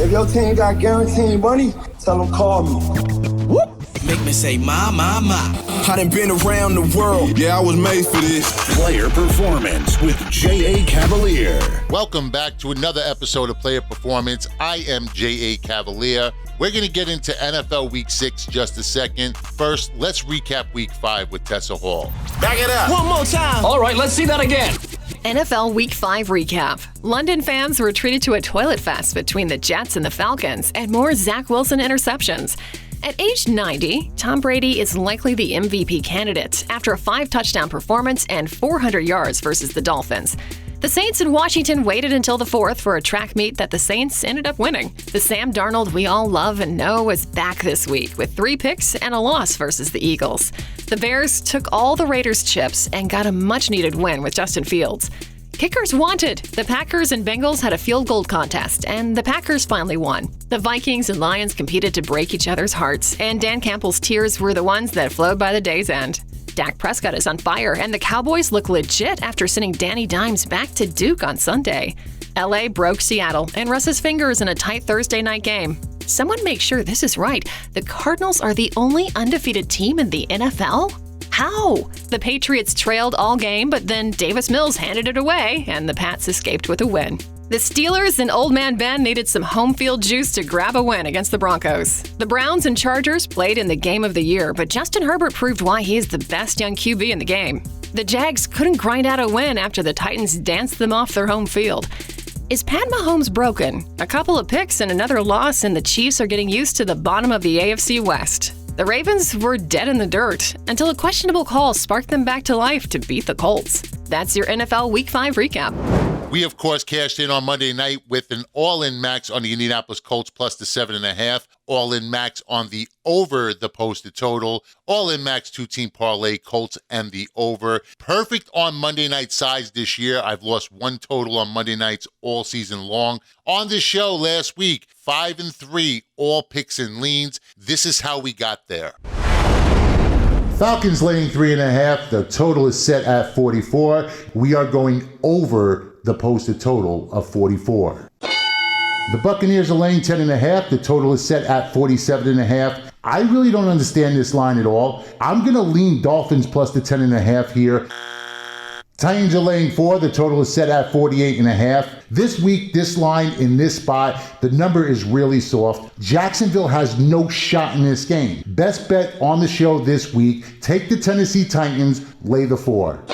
If your team got guaranteed money, tell them call me. Whoop. Make me say, my. I done been around the world. Yeah, I was made for this. Player Performance with J.A. Cavalier. Welcome back to another episode of Player Performance. I am J.A. Cavalier. We're going to get into NFL Week 6 just a second. First, let's recap Week 5 with Tessa Hall. Back it up. One more time. All right, let's see that again. NFL Week 5 recap. London fans were treated to a toilet fest between the Jets and the Falcons and more Zach Wilson interceptions. At age 90, Tom Brady is likely the MVP candidate after a 5-touchdown performance and 400 yards versus the Dolphins. The Saints in Washington waited until the 4th for a track meet that the Saints ended up winning. The Sam Darnold we all love and know is back this week with 3 picks and a loss versus the Eagles. The Bears took all the Raiders' chips and got a much-needed win with Justin Fields. Kickers wanted. The Packers and Bengals had a field goal contest, and the Packers finally won. The Vikings and Lions competed to break each other's hearts, and Dan Campbell's tears were the ones that flowed by the day's end. Dak Prescott is on fire, and the Cowboys look legit after sending Danny Dimes back to Duke on Sunday. LA broke Seattle and Russ's fingers in a tight Thursday night game. Someone make sure this is right. The Cardinals are the only undefeated team in the NFL? How? The Patriots trailed all game, but then Davis Mills handed it away, and the Pats escaped with a win. The Steelers and Old Man Ben needed some home field juice to grab a win against the Broncos. The Browns and Chargers played in the game of the year, but Justin Herbert proved why he is the best young QB in the game. The Jags couldn't grind out a win after the Titans danced them off their home field. Is Pat Mahomes broken? A couple of picks and another loss, and the Chiefs are getting used to the bottom of the AFC West. The Ravens were dead in the dirt until a questionable call sparked them back to life to beat the Colts. That's your NFL Week 5 recap. We, of course, cashed in on Monday night with an all-in max on the Indianapolis Colts plus the 7.5, all-in max on the over the posted total, all-in max 2-team parlay, Colts and the over. Perfect on Monday night sides this year. I've lost 1 total on Monday nights all season long. On this show last week, 5-3, all picks and leans. This is how we got there. Falcons laying 3.5. The total is set at 44. We are going over the posted total of 44. The Buccaneers are laying 10.5. The total is set at 47.5. I really don't understand this line at all. I'm going to lean Dolphins plus the 10.5 here. Titans are laying 4. The total is set at 48.5. This week, this line in this spot, the number is really soft. Jacksonville has no shot in this game. Best bet on the show this week, take the Tennessee Titans, lay the 4.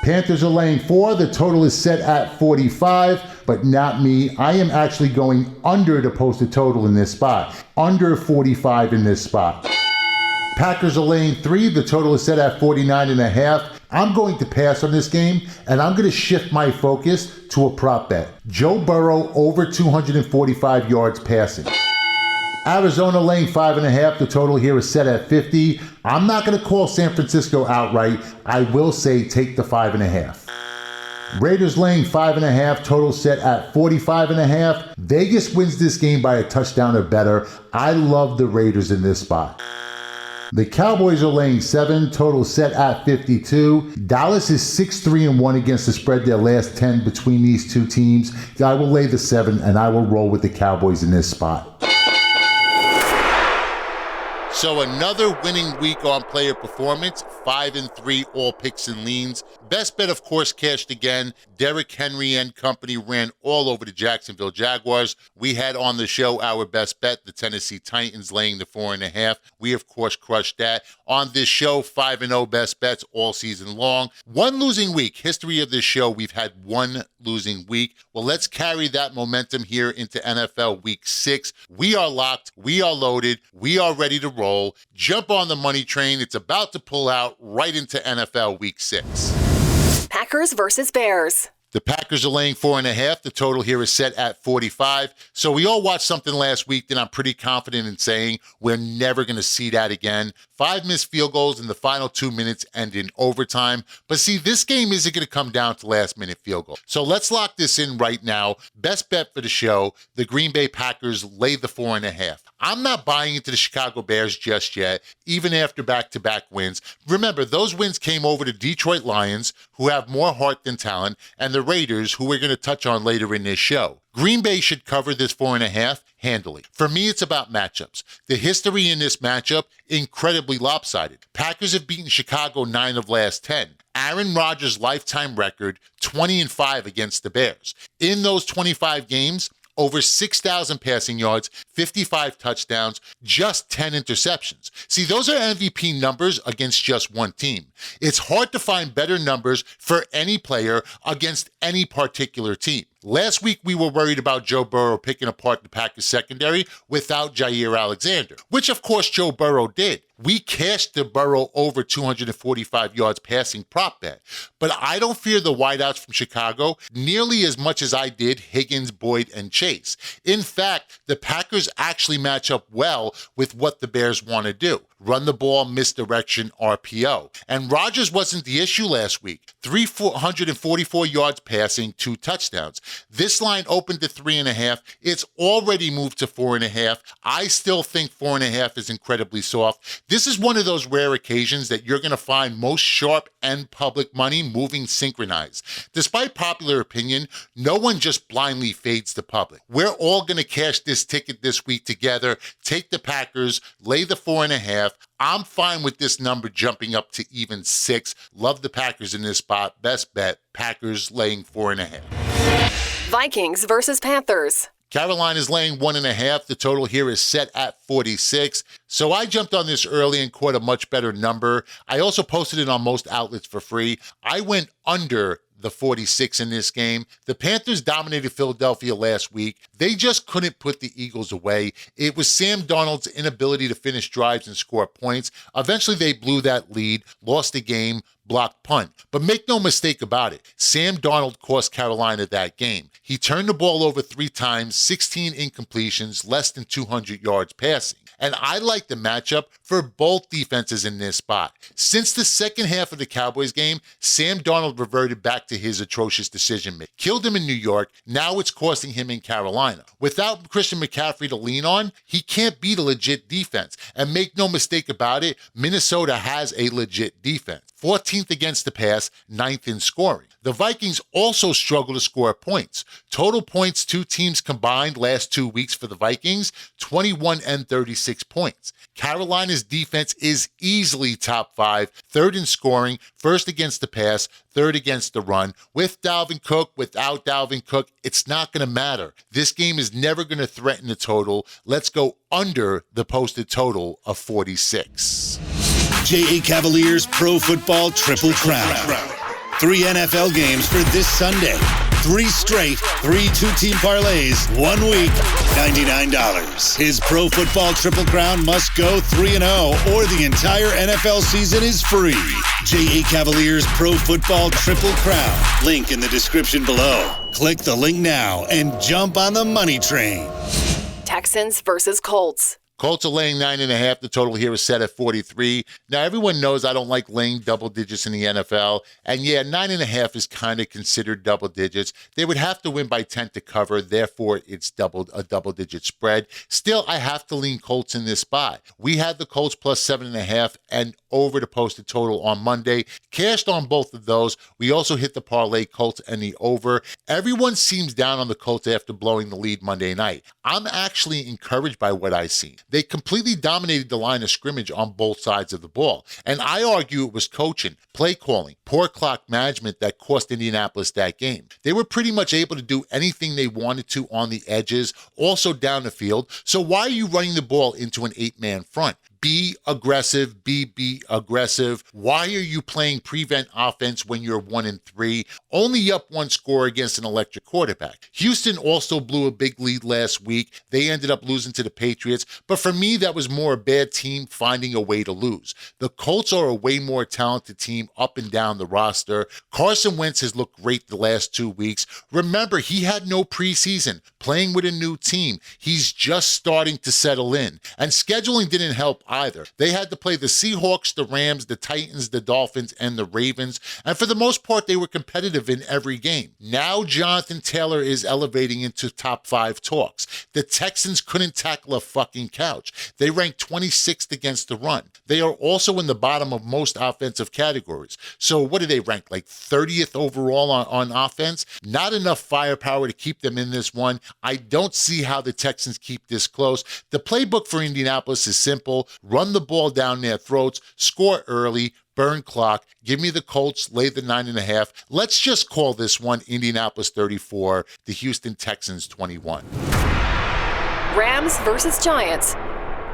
Panthers are laying 4. The total is set at 45, but not me. I am actually going under the posted total in this spot. Under 45 in this spot. Packers are laying 3. The total is set at 49.5. I'm going to pass on this game, and I'm going to shift my focus to a prop bet. Joe Burrow over 245 yards passing. Arizona laying 5.5. The total here is set at 50. I'm not going to call San Francisco outright. I will say take the 5.5. Raiders laying 5.5. Total set at 45.5. Vegas wins this game by a touchdown or better. I love the Raiders in this spot. The Cowboys are laying 7, total set at 52. Dallas is 6-3-1 against the spread their last 10 between these two teams. I will lay the 7, and I will roll with the Cowboys in this spot. So another winning week on Player Performance, 5-3, all picks and leans. Best bet, of course, cashed again. Derrick Henry and company ran all over the Jacksonville Jaguars. We had on the show our best bet, the Tennessee Titans laying the 4.5. We, of course, crushed that. On this show, 5-0 best bets all season long. 1 losing week. History of this show, we've had 1 losing week. Well, let's carry that momentum here into NFL Week 6. We are locked. We are loaded. We are ready to roll. Jump on the money train. It's about to pull out right into NFL Week 6. Packers versus Bears. The Packers are laying 4.5. The total here is set at 45. So we all watched something last week that I'm pretty confident in saying we're never going to see that again. 5 missed field goals in the final 2 minutes and in overtime. But see, this game isn't going to come down to last-minute field goal. So let's lock this in right now. Best bet for the show, the Green Bay Packers lay the 4.5. I'm not buying into the Chicago Bears just yet, even after back-to-back wins. Remember, those wins came over the Detroit Lions, who have more heart than talent, and the Raiders, who we're going to touch on later in this show. Green Bay should cover this 4.5 handily. For me, it's about matchups. The history in this matchup, incredibly lopsided. Packers have beaten Chicago 9 of last 10. Aaron Rodgers' lifetime record, 20-5 against the Bears. In those 25 games, over 6,000 passing yards, 55 touchdowns, just 10 interceptions. See, those are MVP numbers against just one team. It's hard to find better numbers for any player against any particular team. Last week, we were worried about Joe Burrow picking apart the Packers secondary without Jair Alexander, which of course Joe Burrow did. We cashed the Burrow over 245 yards passing prop bet, but I don't fear the wideouts from Chicago nearly as much as I did Higgins, Boyd, and Chase. In fact, the Packers actually match up well with what the Bears want to do. Run the ball, misdirection, RPO. And Rodgers wasn't the issue last week. 344 yards passing, 2 touchdowns. This line opened to 3.5. It's already moved to 4.5. I still think 4.5 is incredibly soft. This is one of those rare occasions that you're going to find most sharp and public money moving synchronized. Despite popular opinion, no one just blindly fades the public. We're all going to cash this ticket this week together, take the Packers, lay the 4.5. I'm fine with this number jumping up to even 6. Love the Packers in this spot. Best bet, Packers laying 4.5. Vikings versus Panthers. Carolina's laying 1.5. The total here is set at 46. So I jumped on this early and caught a much better number. I also posted it on most outlets for free. I went under the 46 in this game. The Panthers dominated Philadelphia last week. They just couldn't put the Eagles away. It was Sam Darnold's inability to finish drives and score points. Eventually, they blew that lead, lost the game, blocked punt. But make no mistake about it, Sam Darnold cost Carolina that game. He turned the ball over 3 times, 16 incompletions, less than 200 yards passing. And I like the matchup for both defenses in this spot. Since the second half of the Cowboys game, Sam Darnold reverted back to his atrocious decision-making. Killed him in New York, now it's costing him in Carolina. Without Christian McCaffrey to lean on, he can't beat a legit defense. And make no mistake about it, Minnesota has a legit defense. 14th against the pass, 9th in scoring. The Vikings also struggle to score points. Total points, 2 teams combined last 2 weeks for the Vikings, 21 and 36 points. Carolina's defense is easily top 5, 3rd in scoring, 1st against the pass, 3rd against the run. With Dalvin Cook, without Dalvin Cook, it's not going to matter. This game is never going to threaten the total. Let's go under the posted total of 46. J.A. Cavaliers Pro Football Triple Crown. 3 NFL games for this Sunday. 3 straight, 3 two-team parlays, 1 week, $99. His Pro Football Triple Crown must go 3-0 or the entire NFL season is free. J.A. Cavaliers Pro Football Triple Crown. Link in the description below. Click the link now and jump on the money train. Texans versus Colts. Colts are laying 9.5. The total here is set at 43. Now, everyone knows I don't like laying double digits in the NFL. And yeah, 9.5 is kind of considered double digits. They would have to win by 10 to cover. Therefore, it's a double-digit spread. Still, I have to lean Colts in this spot. We had the Colts plus 7.5 and over the posted total on Monday. Cashed on both of those. We also hit the parlay Colts and the over. Everyone seems down on the Colts after blowing the lead Monday night. I'm actually encouraged by what I see. They completely dominated the line of scrimmage on both sides of the ball. And I argue it was coaching, play calling, poor clock management that cost Indianapolis that game. They were pretty much able to do anything they wanted to on the edges, also down the field. So why are you running the ball into an 8-man front? Be aggressive, be aggressive. Why are you playing prevent offense when you're 1-3? Only up 1 score against an electric quarterback. Houston also blew a big lead last week. They ended up losing to the Patriots. But for me, that was more a bad team finding a way to lose. The Colts are a way more talented team up and down the roster. Carson Wentz has looked great the last 2 weeks. Remember, he had no preseason, playing with a new team. He's just starting to settle in. And scheduling didn't help either. They had to play the Seahawks, the Rams, the Titans, the Dolphins, and the Ravens, and for the most part, they were competitive in every game. Now Jonathan Taylor is elevating into top 5 talks. The Texans couldn't tackle a fucking couch. They ranked 26th against the run. They are also in the bottom of most offensive categories. So what do they rank, like 30th overall on offense? Not enough firepower to keep them in this one. I don't see how the Texans keep this close. The playbook for Indianapolis is simple. Run the ball down their throats, score early, burn clock. Give me the Colts, lay the 9.5. Let's just call this one Indianapolis 34, the Houston Texans 21. Rams versus Giants.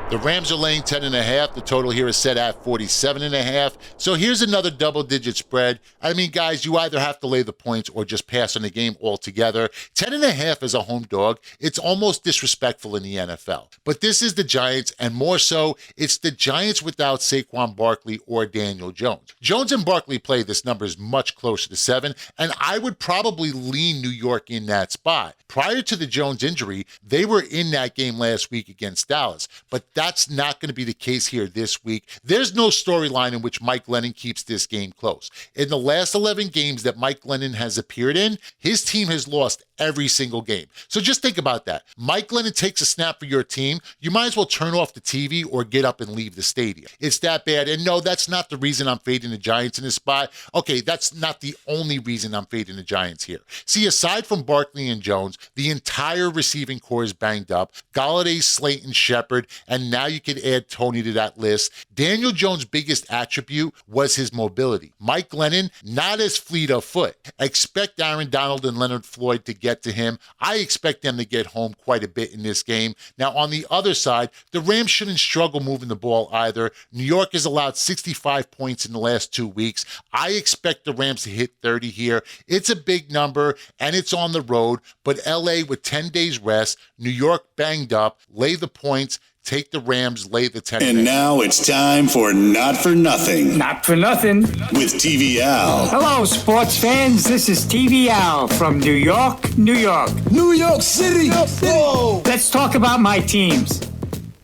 The Rams are laying 10.5. The total here is set at 47.5. So here's another double-digit spread. I mean, guys, you either have to lay the points or just pass on the game altogether. 10.5 as a home dog, it's almost disrespectful in the NFL. But this is the Giants, and more so, it's the Giants without Saquon Barkley or Daniel Jones. Jones and Barkley play, this number is much closer to 7, and I would probably lean New York in that spot. Prior to the Jones injury, they were in that game last week against Dallas, but that's not going to be the case here this week. There's no storyline in which Mike Glennon keeps this game close. In the last 11 games that Mike Glennon has appeared in, his team has lost every single game. So just think about that. Mike Glennon takes a snap for your team, you might as well turn off the TV or get up and leave the stadium. It's that bad. And no, that's not the reason I'm fading the Giants in this spot. Okay, that's not the only reason I'm fading the Giants here. See, aside from Barkley and Jones, the entire receiving core is banged up. Galladay, Slayton, Shepard, and now you can add Tony to that list. Daniel Jones' biggest attribute was his mobility. Mike Glennon, not as fleet of foot. Expect Aaron Donald and Leonard Floyd to get to him. I expect them to get home quite a bit in this game. Now, on the other side, the Rams shouldn't struggle moving the ball either. New York has allowed 65 points in the last 2 weeks. I expect the Rams to hit 30 here. It's a big number, and it's on the road, but LA with 10 days rest, New York banged up, lay the points, take the Rams, lay the 10. And now it's time for Not For Nothing. Not for nothing. With TV Al. Hello, sports fans. This is TV Al from New York, New York. New York City. Whoa. Let's talk about my teams.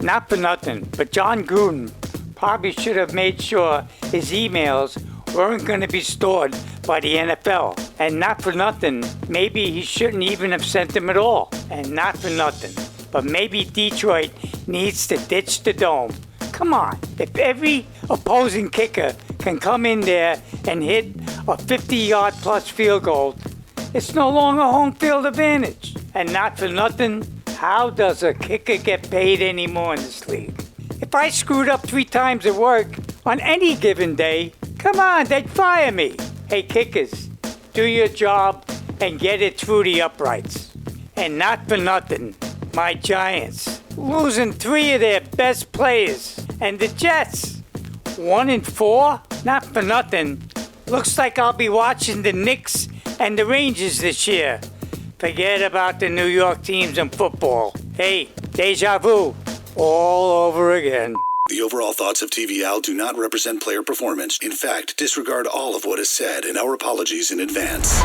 Not for nothing, but John Gruden probably should have made sure his emails weren't going to be stored by the NFL. And not for nothing, maybe he shouldn't even have sent them at all. And not for nothing, but maybe Detroit needs to ditch the dome. Come on, if every opposing kicker can come in there and hit a 50-yard plus field goal, it's no longer home field advantage. And not for nothing, how does a kicker get paid anymore in this league? If I screwed up 3 times at work on any given day, come on, they'd fire me. Hey, kickers, do your job and get it through the uprights. And not for nothing, my Giants losing 3 of their best players. And the Jets, 1-4, not for nothing. Looks like I'll be watching the Knicks and the Rangers this year. Forget about the New York teams in football. Hey, deja vu all over again. The overall thoughts of TV Al do not represent player performance. In fact, disregard all of what is said, and our apologies in advance.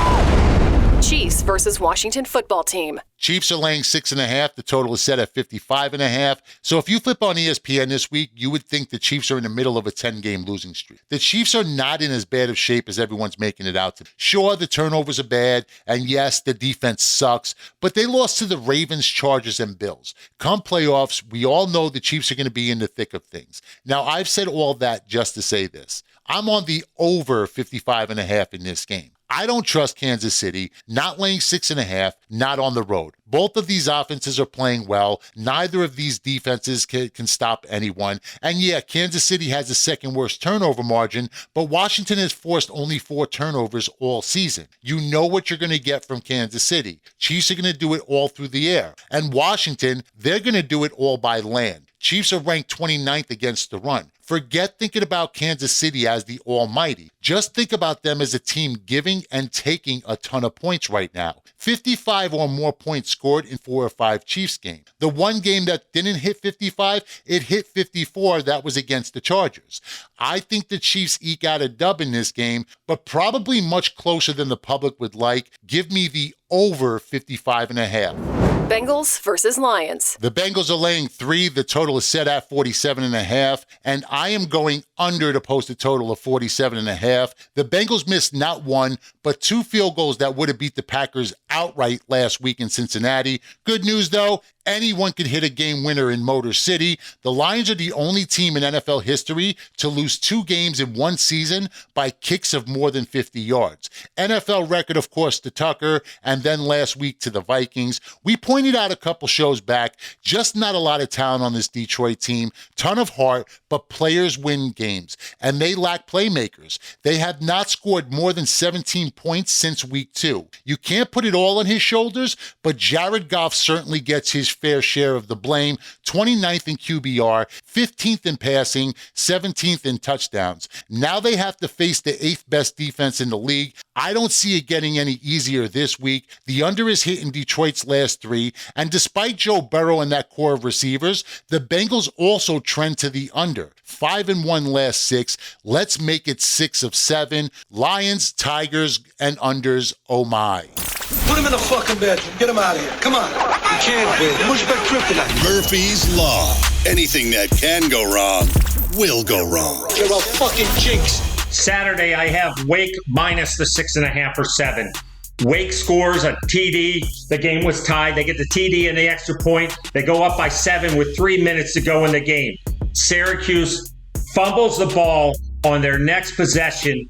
Chiefs versus Washington football team. Chiefs are laying 6.5. The total is set at 55.5. So if you flip on ESPN this week, you would think the Chiefs are in the middle of a 10-game losing streak. The Chiefs are not in as bad of shape as everyone's making it out to be. Sure, the turnovers are bad, and yes, the defense sucks, but they lost to the Ravens, Chargers, and Bills. Come playoffs, we all know the Chiefs are going to be in the thick of things. Now, I've said all that just to say this. I'm on the over 55.5 in this game. I don't trust Kansas City, not laying 6.5, not on the road. Both of these offenses are playing well. Neither of these defenses can stop anyone. And yeah, Kansas City has the second worst turnover margin, but Washington has forced only 4 turnovers all season. You know what you're going to get from Kansas City. Chiefs are going to do it all through the air. And Washington, they're going to do it all by land. Chiefs are ranked 29th against the run. Forget thinking about Kansas City as the almighty. Just think about them as a team giving and taking a ton of points right now. 55 or more points scored in 4 or 5 Chiefs games. The one game that didn't hit 55, it hit 54. That was against the Chargers. I think the Chiefs eke out a dub in this game, but probably much closer than the public would like. Give me the over 55.5. Bengals versus Lions. The Bengals are laying 3. The total is set at 47.5, and I am going under to post a total of 47.5. The Bengals missed not 1, but 2 field goals that would have beat the Packers outright last week in Cincinnati. Good news, though, anyone could hit a game winner in Motor City. The Lions are the only team in NFL history to lose 2 games in one season by kicks of more than 50 yards. NFL record, of course, to Tucker, and then last week to the Vikings. We pointed out a couple shows back, just not a lot of talent on this Detroit team. Ton of heart, but players win games, and they lack playmakers. They have not scored more than 17 points since week 2. You can't put it all on his shoulders, but Jared Goff certainly gets his fair share of the blame. 29th in QBR, 15th in passing, 17th in touchdowns. Now they have to face the 8th best defense in the league. I don't see it getting any easier this week. The under is hit in Detroit's last 3, and despite Joe Burrow and that core of receivers, the Bengals also trend to the under. 5-1 last 6. Let's make it 6 of 7. Lions, Tigers, and unders, oh my. Put him in the fucking bedroom. Get him out of here. Come on. You can't win. Push back kryptonite. Murphy's Law. Anything that can go wrong will go wrong. You're a fucking jinx. Saturday, I have Wake minus the 6.5 or 7. Wake scores a TD. The game was tied. They get the TD and the extra point. They go up by 7 with 3 minutes to go in the game. Syracuse fumbles the ball on their next possession,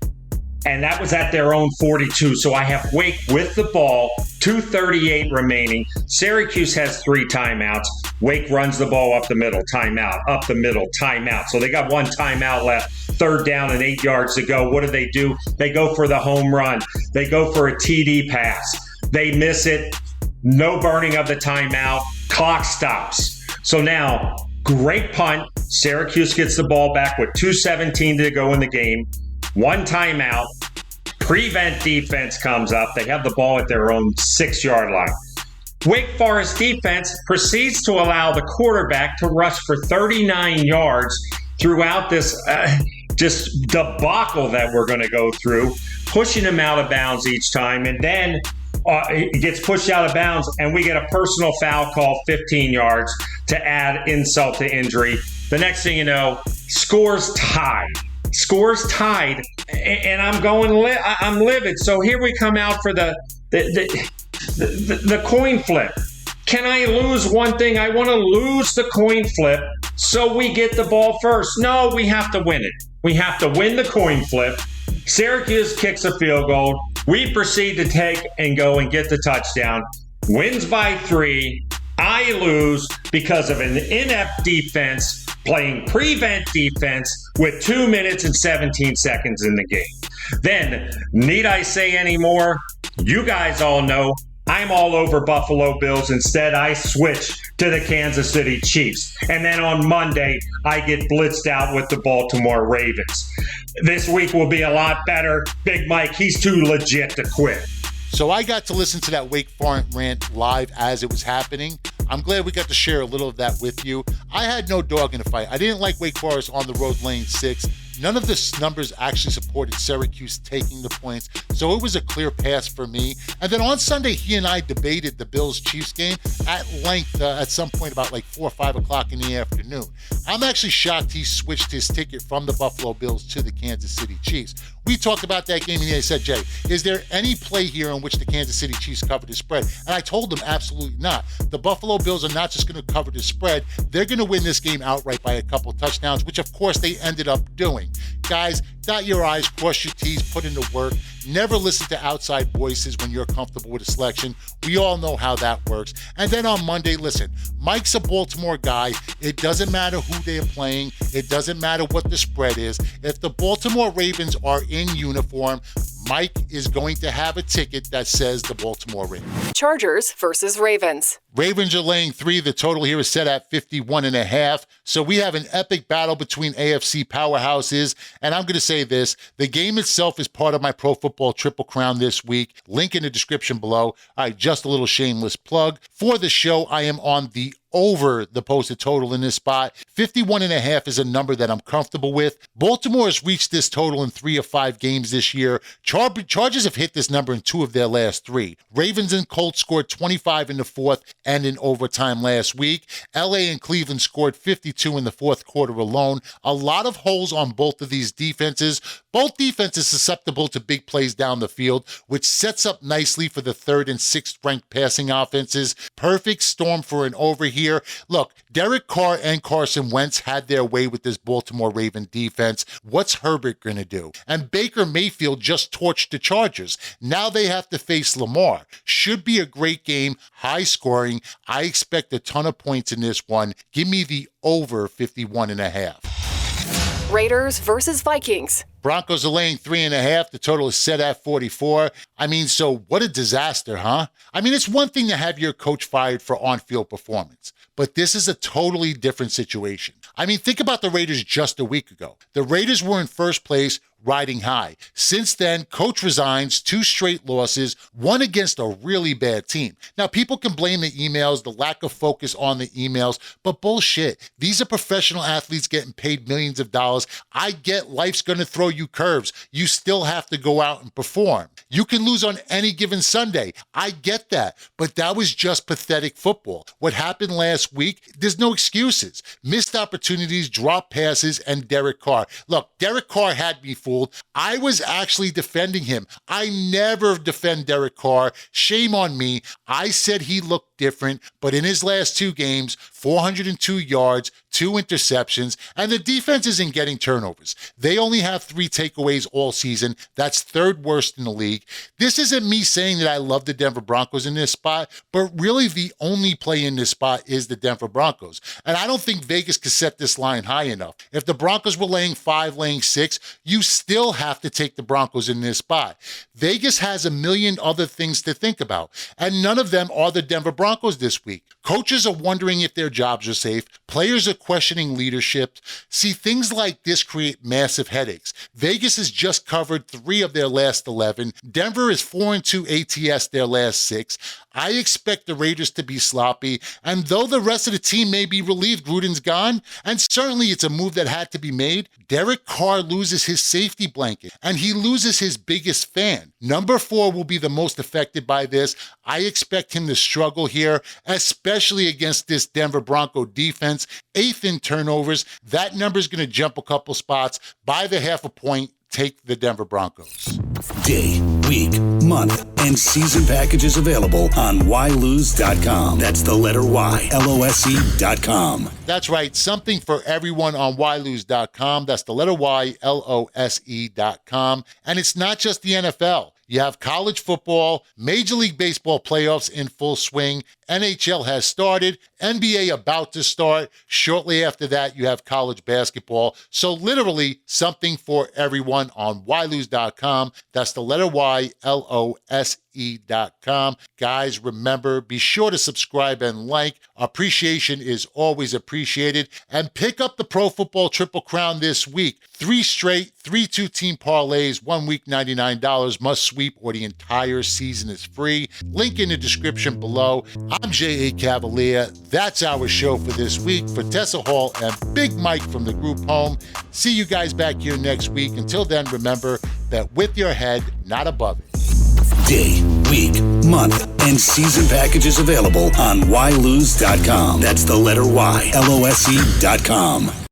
and that was at their own 42. So I have Wake with the ball, 2:38 remaining. Syracuse has 3 timeouts. Wake runs the ball up the middle, timeout, up the middle, timeout. So they got 1 timeout left, 3rd down and 8 yards to go. What do? They go for the home run. They go for a TD pass. They miss it. No burning of the timeout. Clock stops. So now, great punt. Syracuse gets the ball back with 2:17 to go in the game. 1 timeout. Prevent defense comes up. They have the ball at their own 6-yard line. Wake Forest defense proceeds to allow the quarterback to rush for 39 yards throughout this just debacle that we're going to go through, pushing him out of bounds each time. And then it gets pushed out of bounds, and we get a personal foul call, 15 yards, to add insult to injury. The next thing you know, scores tied, and I'm going, I'm livid. So here we come out for the coin flip. Can I lose one thing? I want to lose the coin flip so we get the ball first. No, we have to win it. We have to win the coin flip. Syracuse kicks a field goal. We proceed to take and go and get the touchdown. Wins by 3. I lose because of an inept defense playing prevent defense with 2 minutes and 17 seconds in the game. Then, need I say any more? You guys all know I'm all over Buffalo Bills. Instead, I switch to the Kansas City Chiefs. And then on Monday, I get blitzed out with the Baltimore Ravens. This week will be a lot better. Big Mike, he's too legit to quit. So I got to listen to that Wake Forest rant live as it was happening. I'm glad we got to share a little of that with you. I had no dog in the fight. I didn't like Wake Forest on the road laying 6. None of the numbers actually supported Syracuse taking the points, so it was a clear pass for me. And then on Sunday, he and I debated the Bills-Chiefs game at length at some point about like 4 or 5 o'clock in the afternoon. I'm actually shocked he switched his ticket from the Buffalo Bills to the Kansas City Chiefs. We talked about that game, and he said, Jay, is there any play here in which the Kansas City Chiefs covered the spread? And I told him absolutely not. The Buffalo Bills are not just going to cover the spread. They're going to win this game outright by a couple touchdowns, which of course they ended up doing. Guys, dot your I's, cross your T's, put in the work. Never listen to outside voices when you're comfortable with a selection. We all know how that works. And then on Monday, listen, Mike's a Baltimore guy. It doesn't matter who they're playing. It doesn't matter what the spread is. If the Baltimore Ravens are in uniform, Mike is going to have a ticket that says the Baltimore Ravens. Chargers versus Ravens. Ravens are laying 3. The total here is set at 51.5. So we have an epic battle between AFC powerhouses. And I'm going to say this, the game itself is part of my Pro Football Triple Crown this week. Link in the description below. All right, just a little shameless plug. For the show, I am on the over the posted total in this spot. 51.5 is a number that I'm comfortable with. Baltimore has reached this total in 3 of 5 games this year. Chargers have hit this number in 2 of their last 3. Ravens and Colts scored 25 in the fourth and in overtime last week. LA and Cleveland scored 52 in the fourth quarter alone. A lot of holes on both of these defenses. Both defenses susceptible to big plays down the field, which sets up nicely for the 3rd and 6th ranked passing offenses. Perfect storm for an over here. Look, Derek Carr and Carson Wentz had their way with this Baltimore Raven defense. What's Herbert going to do? And Baker Mayfield just torched the Chargers. Now they have to face Lamar. Should be a great game, high scoring. I expect a ton of points in this one. Give me the over 51.5. Raiders versus Vikings. Broncos are laying 3.5. The total is set at 44. So what a disaster, huh? It's one thing to have your coach fired for on-field performance, but this is a totally different situation. Think about the Raiders just a week ago. The Raiders were in first place, riding high. Since then, coach resigns, 2 straight losses, one against a really bad team. Now, people can blame the emails, the lack of focus on the emails, but bullshit. These are professional athletes getting paid millions of dollars. I get life's going to throw you curves. You still have to go out and perform. You can lose on any given Sunday. I get that, but that was just pathetic football. What happened last week, there's no excuses. Missed opportunities, drop passes, and Derek Carr. Look, Derek Carr had me fooled. I was actually defending him. I never defend Derek Carr. Shame on me. I said he looked different, but in his last 2 games, 402 yards, 2 interceptions, and the defense isn't getting turnovers. They only have 3 takeaways all season. That's 3rd worst in the league. This isn't me saying that I love the Denver Broncos in this spot, but really the only play in this spot is the Denver Broncos. And I don't think Vegas could set this line high enough. If the Broncos were laying 5, laying 6, you still have to take the Broncos in this spot. Vegas has a million other things to think about, and none of them are the Denver Broncos this week. Coaches are wondering if their jobs are safe. Players are questioning leadership. See, things like this create massive headaches. Vegas has just covered 3 of their last 11. Denver is 4-2 ATS their last 6. I expect the Raiders to be sloppy, and though the rest of the team may be relieved Gruden's gone, and certainly it's a move that had to be made, Derek Carr loses his safety blanket, and he loses his biggest fan. Number 4 will be the most affected by this. I expect him to struggle here, especially against this Denver Bronco defense. 8th in turnovers. That number is going to jump a couple spots. By the half a point, take the Denver Broncos. Day, week, month, and season packages available on ylose.com. That's the letter Y, LOSE.com. That's right, something for everyone on ylose.com. That's the letter Y, LOSE.com. And it's not just the NFL. You have college football, Major League Baseball playoffs in full swing. NHL has started, NBA about to start. Shortly after that, you have college basketball. So literally something for everyone on ylose.com. That's the letter Y, LOSE.com. Guys, remember, be sure to subscribe and like. Appreciation is always appreciated. And pick up the Pro Football Triple Crown this week. 3 straight, 3 2-team parlays, 1 week $99, must sweep, or the entire season is free. Link in the description below. I'm J.A. Cavalier. That's our show for this week. For Tessa Hall and Big Mike from the group home, see you guys back here next week. Until then, remember that with your head, not above it. Day, week, month, and season packages available on ylose.com. That's the letter Y, LOSE.com.